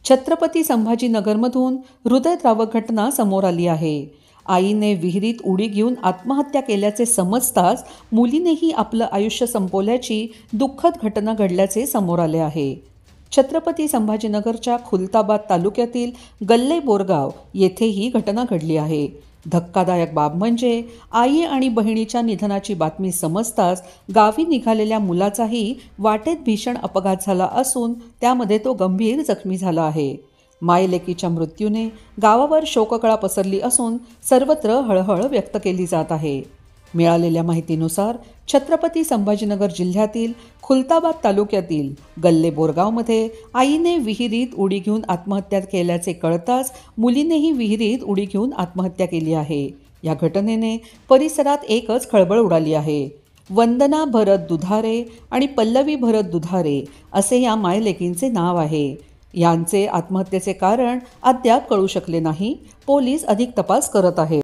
छत्रपती संभाजीनगरमधून हृदयद्रावक घटना समोर आली आहे। आईने विहिरीत उडी घेऊन आत्महत्या केल्याचे समजताच मुलीनेही आपलं आयुष्य संपवल्याची दुःखद घटना घडल्याचे समोर आले आहे। छत्रपती संभाजीनगरच्या खुलताबाद तालुक्यातील गल्ले बोरगाव येथे ही घटना घडली आहे। धक्कादायक बाब म्हणजे आई आणि बहिणीच्या निधनाची बातमी समजताच गावी निघालेल्या मुलाचाही वाटेत भीषण अपघात झाला असून त्यामध्ये तो गंभीर जखमी झाला आहे। मायलेकीच्या मृत्यूने गावावर शोककळा पसरली असून सर्वत्र हळहळ व्यक्त केली जात आहे। मिळालेल्या माहितीनुसार छत्रपती संभाजीनगर जिल्ह्यातील खुलताबाद तालुक्यातील गल्ले बोरगावमध्ये आईने विहिरीत उडी घेऊन आत्महत्या केल्याचे कळताच मुलीनेही विहिरीत उडी घेऊन आत्महत्या केली आहे। या घटनेने परिसरात एकच खळबळ उडाली आहे। वंदना भरत दुधारे आणि पल्लवी भरत दुधारे असे या मायलेकींचे नाव आहे। यांचे आत्महत्येचे कारण अद्याप कळू शकले नाही। पोलीस अधिक तपास करत आहेत।